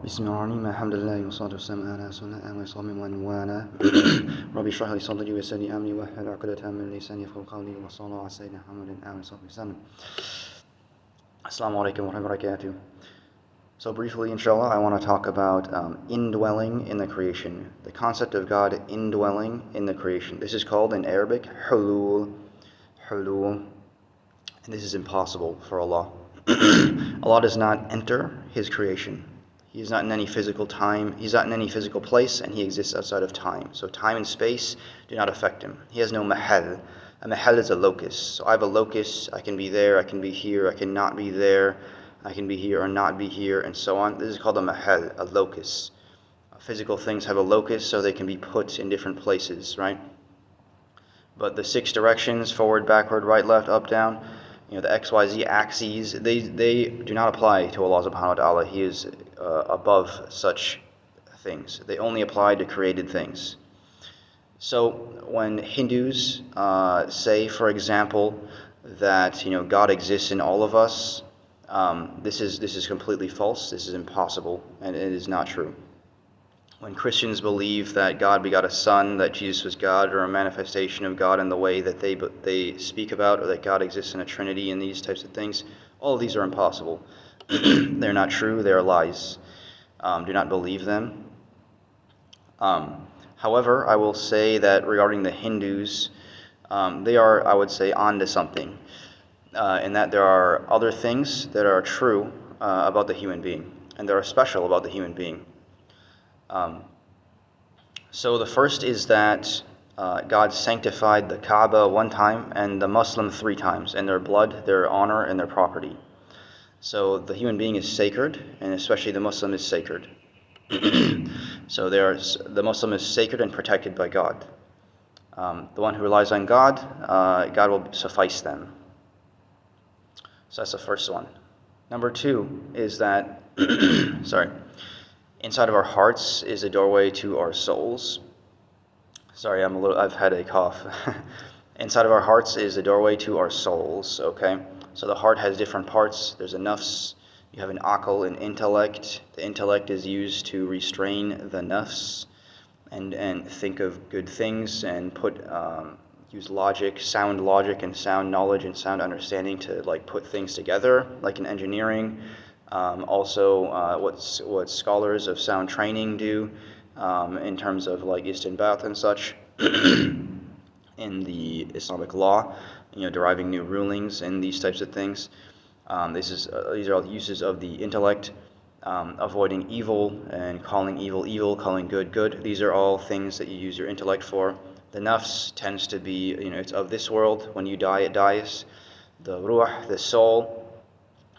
بسم الله الرحمن الرحيم الحمد لله والصلاة والسلام على رسول الله وصحبه ومن والاه ربي اشرح لي صدري ويسر لي أمري واحلل عقدة من لساني يفقهوا قولي وصلى الله على سيدنا محمد وآله وصحبه وسلم. Assalamu alaikum wa rahmatullahi wa barakatuh. So briefly, inshallah, I want to talk about indwelling in the creation. The concept of God indwelling in the creation. This is called in Arabic hulul. And this is impossible for Allah. Allah does not enter His creation. He is not in any physical time, He's not in any physical place, and He exists outside of time. So time and space do not affect Him. He has no mahal. A mahal is a locus. So I have a locus, I can be there, I can be here, I can not be there, I can be here or not be here, and so on. This is called a mahal, a locus. Physical things have a locus so they can be put in different places, right? But the 6 directions, forward, backward, right, left, up, down, the XYZ axes, they do not apply to Allah subhanahu wa ta'ala. He is above such things. They only apply to created things. So when Hindus say, for example, that God exists in all of us, this is completely false. This is impossible, and it is not true. When Christians believe that God begot a son, that Jesus was God, or a manifestation of God in the way that they speak about, or that God exists in a Trinity and these types of things, all of these are impossible. They're not true, they are lies. Do not believe them. However, I will say that regarding the Hindus, they are, I would say, onto something, in that there are other things that are true about the human being, and that are special about the human being. So the first is that God sanctified the Kaaba 1 time and the Muslim 3 times, and their blood, their honor, and their property. So the human being is sacred, and especially the Muslim is sacred. So the Muslim is sacred and protected by God. The one who relies on God, God will suffice them. So that's the first one. Number 2 is that, inside of our hearts is a doorway to our souls. Sorry, I've had a cough. Inside of our hearts is a doorway to our souls, okay? So the heart has different parts. There's a nafs, you have an aql, an intellect. The intellect is used to restrain the nafs and think of good things and use logic, sound and sound knowledge and sound understanding to put things together, like in engineering. Also, what scholars of sound training do in terms of istinbat and such in the Islamic law, deriving new rulings and these types of things. These are all uses of the intellect, avoiding evil and calling evil evil, calling good good. These are all things that you use your intellect for. The nafs tends to be, it's of this world. When you die, it dies. The ruh, the soul,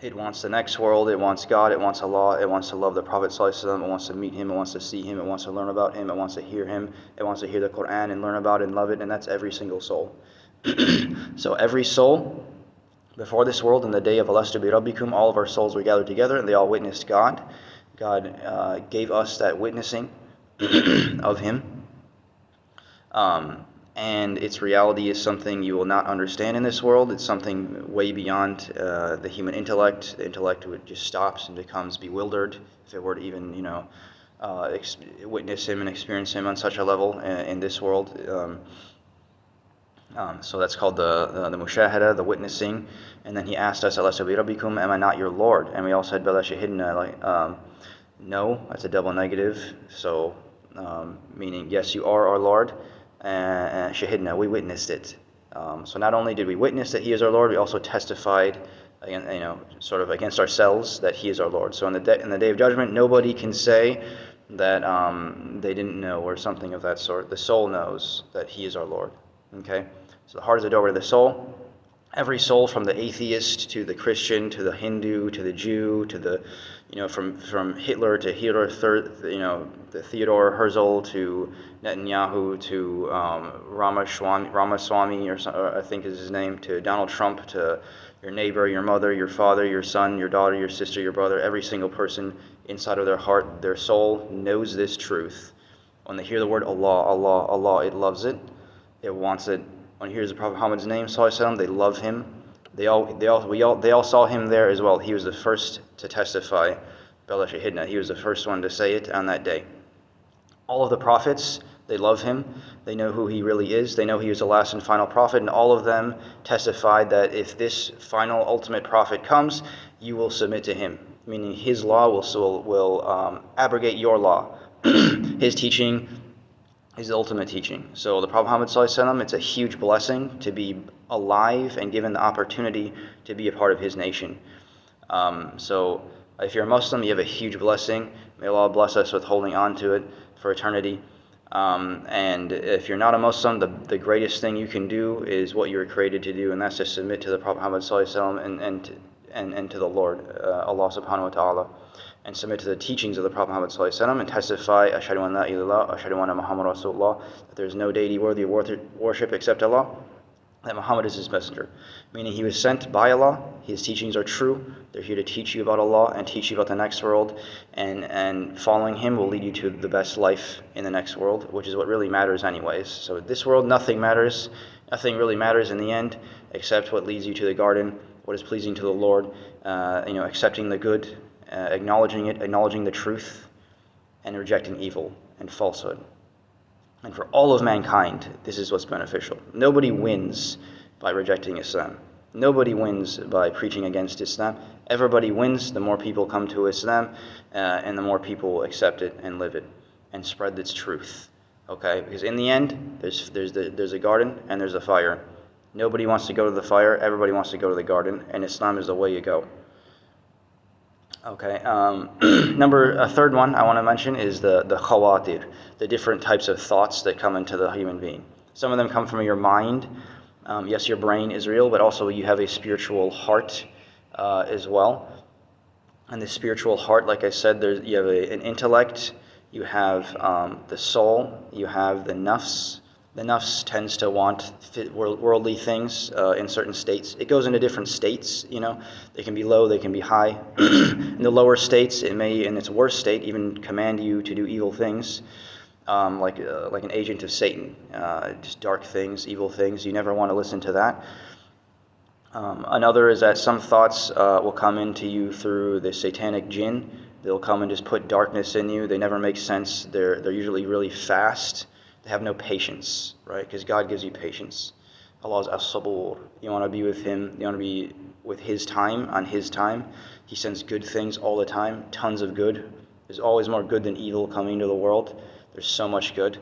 it wants the next world, it wants God, it wants Allah, it wants to love the Prophet ﷺ, it wants to meet him, it wants to see him, it wants to learn about him, it wants to hear him, it wants to hear the Quran and learn about it and love it, and that's every single soul. So every soul, before this world, in the day of Alastu bi Rabbikum, all of our souls were gathered together and they all witnessed God. God gave us that witnessing of him. And its reality is something you will not understand in this world. It's something way beyond the human intellect. The intellect would just stops and becomes bewildered if it were to even, witness him and experience him on such a level in this world. So that's called the mushahada, the witnessing. And then he asked us, Alastu bi Rabbikum, am I not your Lord? And we all said, Bala shahidna, no, that's a double negative. So, meaning, yes, you are our Lord. Shahidna, we witnessed it. So not only did we witness that he is our Lord, we also testified, sort of against ourselves that he is our Lord. So in the day of judgment, nobody can say that they didn't know or something of that sort. The soul knows that he is our Lord. Okay, so the heart is the doorway to the soul. Every soul, from the atheist to the Christian to the Hindu to the Jew to the, from Hitler to the Theodore Herzl to Netanyahu to Ramaswamy, or I think is his name, to Donald Trump, to your neighbor, your mother, your father, your son, your daughter, your sister, your brother. Every single person inside of their heart, their soul knows this truth. When they hear the word Allah, Allah, Allah, it loves it. It wants it. When it hears the Prophet Muhammad's name, ﷺ, they love him. They all saw him there as well. He was the first to testify Bala Shahidna. He was the first one to say it on that day. All of the prophets, they love him. They know who he really is. They know he was the last and final prophet, and all of them testified that if this final ultimate prophet comes, you will submit to him, meaning his law will abrogate your law. His teaching is the ultimate teaching. So the Prophet Muhammad ﷺ, it's a huge blessing to be alive and given the opportunity to be a part of his nation. So if you're a Muslim, you have a huge blessing. May Allah bless us with holding on to it for eternity. And if you're not a Muslim, the greatest thing you can do is what you were created to do, and that's to submit to the Prophet Muhammad ﷺ and to the Lord, Allah subhanahu wa ta'ala, and submit to the teachings of the Prophet Muhammad ﷺ and testify, Ashhadu an la ilaha illallah, Ashhadu anna Muhammad Rasulullah, that there is no deity worthy of worship except Allah, that Muhammad is his messenger, meaning he was sent by Allah. His teachings are true. They're here to teach you about Allah and teach you about the next world, and following him will lead you to the best life in the next world, which is what really matters anyways. So this world, nothing matters. Nothing really matters in the end except what leads you to the garden, what is pleasing to the Lord, accepting the good, acknowledging it, acknowledging the truth, and rejecting evil and falsehood. And for all of mankind, this is what's beneficial. Nobody wins by rejecting Islam. Nobody wins by preaching against Islam. Everybody wins the more people come to Islam, and the more people accept it and live it and spread its truth. Okay? Because in the end, there's a garden and there's a fire. Nobody wants to go to the fire. Everybody wants to go to the garden, and Islam is the way you go. Okay, a third one I want to mention is the khawatir, the different types of thoughts that come into the human being. Some of them come from your mind. Yes, your brain is real, but also you have a spiritual heart as well. And the spiritual heart, like I said, you have an intellect, you have the soul, you have the nafs. The nafs tends to want worldly things in certain states. It goes into different states, They can be low, they can be high. In the lower states, it may, in its worst state, even command you to do evil things, like an agent of Satan, just dark things, evil things. You never want to listen to that. Another is that some thoughts will come into you through the satanic jinn. They'll come and just put darkness in you. They never make sense. They're usually really fast. They have no patience, right? Because God gives you patience. Allah is as-sabur. You want to be with him. You want to be with his time, on his time. He sends good things all the time, tons of good. There's always more good than evil coming into the world. There's so much good.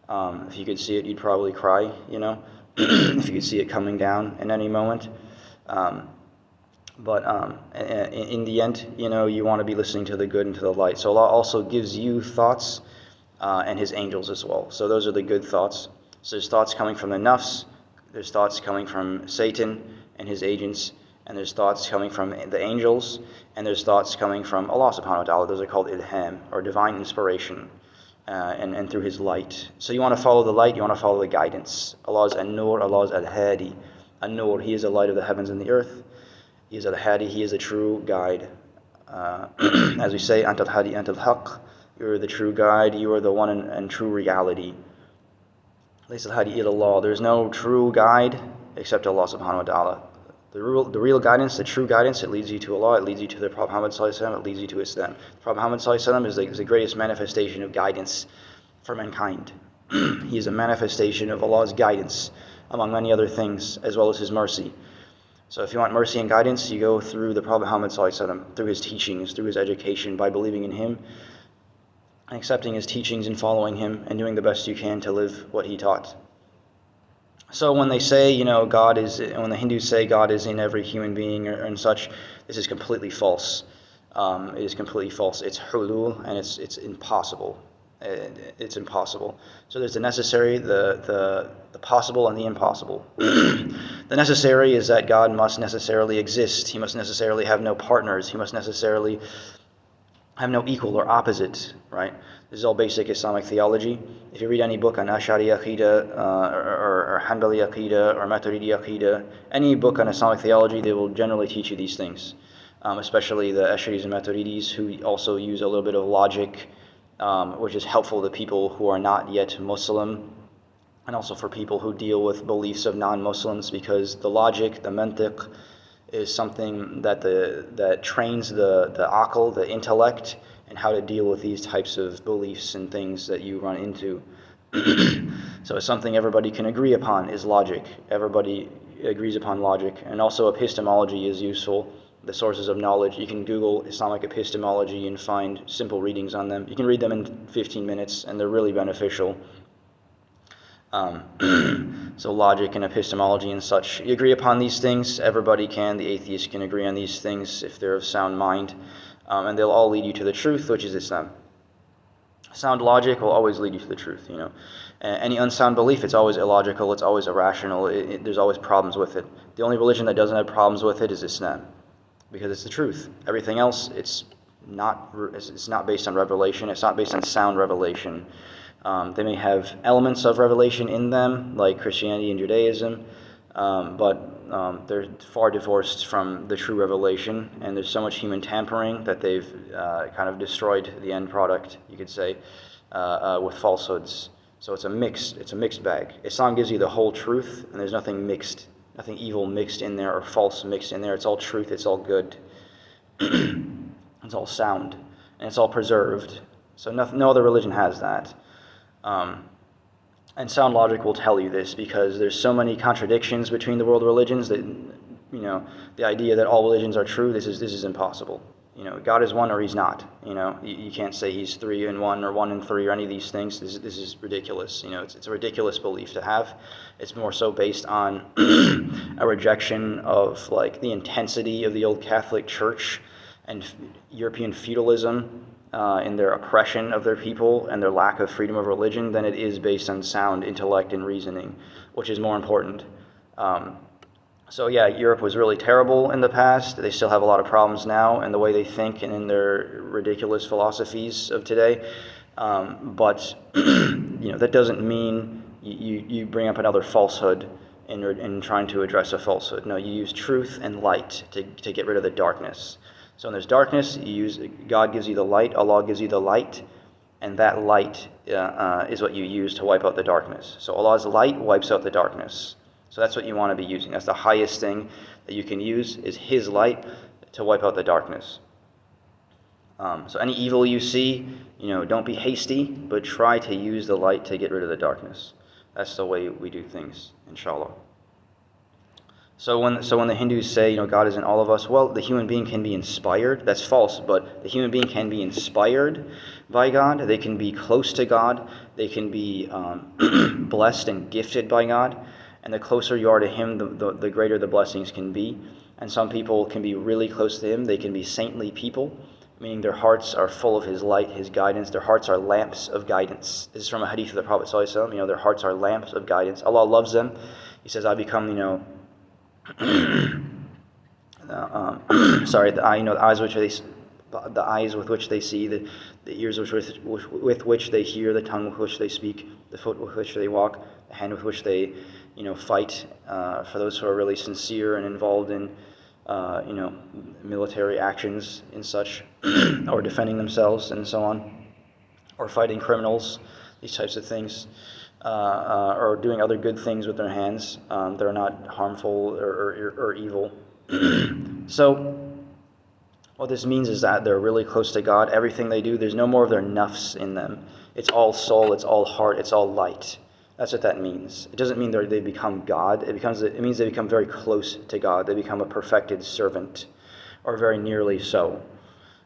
If you could see it, you'd probably cry, if you could see it coming down in any moment. But in the end, you want to be listening to the good and to the light. So Allah also gives you thoughts and his angels as well. So those are the good thoughts. So there's thoughts coming from the nafs, there's thoughts coming from Satan and his agents, and there's thoughts coming from the angels, and there's thoughts coming from Allah subhanahu wa ta'ala. Those are called ilham, or divine inspiration, and through his light. So you want to follow the light, you want to follow the guidance. Allah is an-nur, Allah is al-hadi. An-nur, he is the light of the heavens and the earth. He is al-hadi, he is the true guide. As we say, anta al-hadi, anta al-haq. You are the true guide, you are the one and true reality. There's no true guide except Allah subhanahu wa ta'ala. The real guidance, the true guidance, it leads you to Allah, it leads you to the Prophet Muhammad ﷺ, it leads you to Islam. The Prophet Muhammad ﷺ is the greatest manifestation of guidance for mankind. He is a manifestation of Allah's guidance, among many other things, as well as his mercy. So if you want mercy and guidance, you go through the Prophet Muhammad ﷺ, through his teachings, through his education, by believing in him, and accepting his teachings and following him, and doing the best you can to live what he taught. So when they say, when the Hindus say God is in every human being and such, this is completely false. It is completely false. It's hulul, and it's impossible. It's impossible. So there's the necessary, the possible, and the impossible. The necessary is that God must necessarily exist. He must necessarily have no partners. He must necessarily have no equal or opposite, right? This is all basic Islamic theology. If you read any book on Ash'ari Aqidah or Hanbali Aqidah or Maturidi Aqidah, any book on Islamic theology, they will generally teach you these things, especially the Ash'aris and Maturidis, who also use a little bit of logic, which is helpful to people who are not yet Muslim, and also for people who deal with beliefs of non-Muslims, because the logic, the mantiq, is something that trains the aql, the intellect, and how to deal with these types of beliefs and things that you run into. So it's something everybody can agree upon is logic. Everybody agrees upon logic. And also epistemology is useful, the sources of knowledge. You can Google Islamic epistemology and find simple readings on them. You can read them in 15 minutes, and they're really beneficial. So logic and epistemology and such. You agree upon these things, everybody can. The atheists can agree on these things if they're of sound mind. And they'll all lead you to the truth, which is Islam. Sound logic will always lead you to the truth, Any unsound belief, it's always illogical, it's always irrational, there's always problems with it. The only religion that doesn't have problems with it is Islam, because it's the truth. Everything else, it's not based on revelation, it's not based on sound revelation. They may have elements of revelation in them, like Christianity and Judaism, but they're far divorced from the true revelation, and there's so much human tampering that they've kind of destroyed the end product, you could say, with falsehoods. So it's a mixed bag. Islam gives you the whole truth, and there's nothing mixed, nothing evil mixed in there or false mixed in there. It's all truth, it's all good. It's all sound, and it's all preserved. So no other religion has that. And sound logic will tell you this, because there's so many contradictions between the world religions that, the idea that all religions are true, this is impossible. God is one or he's not. You can't say he's 3 in 1 or 1 in 3 or any of these things. This is ridiculous. It's a ridiculous belief to have. It's more so based on a rejection of like the intensity of the old Catholic Church and European feudalism in their oppression of their people and their lack of freedom of religion than it is based on sound intellect and reasoning, which is more important. So yeah, Europe was really terrible in the past. They still have a lot of problems now in the way they think and in their ridiculous philosophies of today. But that doesn't mean you bring up another falsehood in trying to address a falsehood. No, you use truth and light to get rid of the darkness. So when there's darkness, God gives you the light, Allah gives you the light, and that light is what you use to wipe out the darkness. So Allah's light wipes out the darkness. So that's what you want to be using. That's the highest thing that you can use, is His light to wipe out the darkness. So any evil you see, don't be hasty, but try to use the light to get rid of the darkness. That's the way we do things, inshallah. So when the Hindus say, God is in all of us, well, the human being can be inspired. That's false, but the human being can be inspired by God. They can be close to God. They can be blessed and gifted by God. And the closer you are to Him, the greater the blessings can be. And some people can be really close to Him. They can be saintly people, meaning their hearts are full of His light, His guidance. Their hearts are lamps of guidance. This is from a hadith of the Prophet ﷺ. Their hearts are lamps of guidance. Allah loves them. He says, I become, the eyes with which they see, the ears with which they hear, the tongue with which they speak, the foot with which they walk, the hand with which they, fight. For those who are really sincere and involved in, military actions and such, or defending themselves and so on, or fighting criminals, these types of things. Or doing other good things with their hands that are not harmful or evil. So what this means is that they're really close to God. Everything they do, there's no more of their nafs in them. It's all soul, it's all heart, it's all light. That's what that means. It doesn't mean they become God. It means they become very close to God. They become a perfected servant, or very nearly so.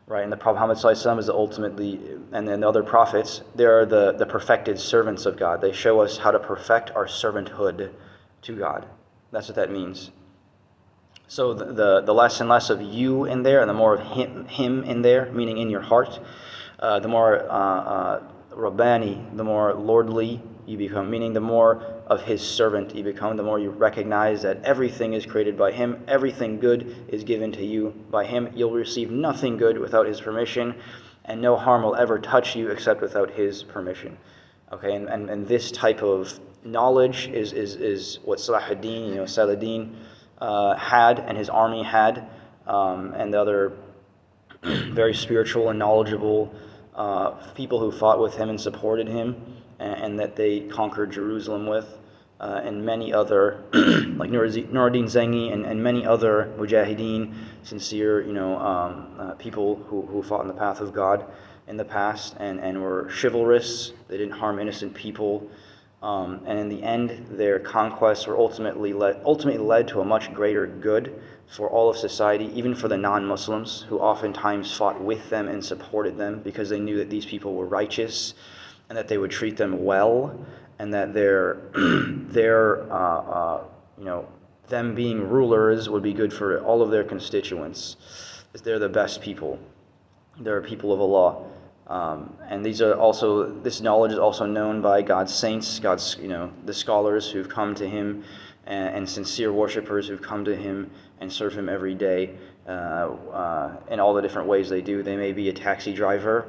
Right, and the Prophet Muhammad ﷺ is ultimately, and then the other prophets, they are the perfected servants of God. They show us how to perfect our servanthood to God. That's what that means. So the less and less of you in there, and the more of him in there, meaning in your heart, the more Rabbani, the more lordly you become, meaning the more of His servant you become, the more you recognize that everything is created by Him, everything good is given to you by Him. You'll receive nothing good without His permission, and no harm will ever touch you except without His permission. Okay, and this type of knowledge is what Saladin had, and his army had, and the other very spiritual and knowledgeable people who fought with him and supported him, and that they conquered Jerusalem with. and many other, like Nuruddin Zengi and many other mujahideen, sincere, people who fought in the path of God in the past and were chivalrous. They didn't harm innocent people. And in the end, their conquests were ultimately led to a much greater good for all of society, even for the non-Muslims, who oftentimes fought with them and supported them because they knew that these people were righteous and that they would treat them well, and that them being rulers would be good for all of their constituents, because they're the best people. They're people of Allah. And this knowledge is also known by God's saints, the scholars who've come to Him, and sincere worshippers who've come to Him and serve Him every day in all the different ways they do. They may be a taxi driver,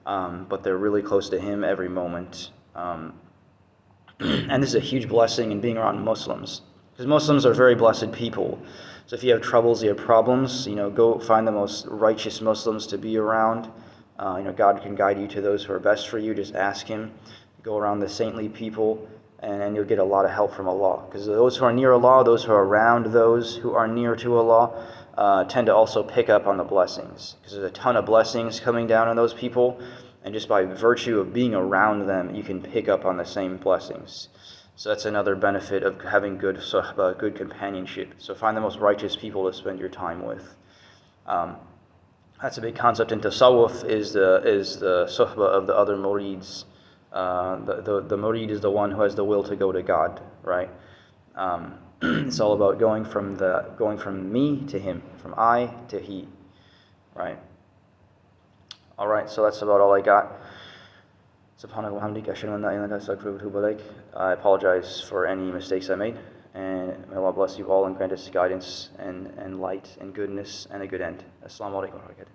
but they're really close to Him every moment. And this is a huge blessing in being around Muslims, because Muslims are very blessed people. So if you have troubles, you have problems, go find the most righteous Muslims to be around. God can guide you to those who are best for you. Just ask Him. Go around the saintly people, and you'll get a lot of help from Allah. Because those who are near Allah, those who are around those who are near to Allah, tend to also pick up on the blessings. Because there's a ton of blessings coming down on those people, and just by virtue of being around them, you can pick up on the same blessings. So that's another benefit of having good suhbah, good companionship. So find the most righteous people to spend your time with. That's a big concept in tasawwuf, is the suhbah of the other murids. The murid is the one who has the will to go to God, right? It's all about going from me to him, from I to he, right? All right, so that's about all I got. Subhanaka wa hamdika ashhadu an la ilaha illa anta astaghfiruka wa atubu ilaik. I apologize for any mistakes I made, and may Allah bless you all and grant us guidance and light and goodness and a good end. Assalamu alaikum wa rahmatullahi wa barakatuh.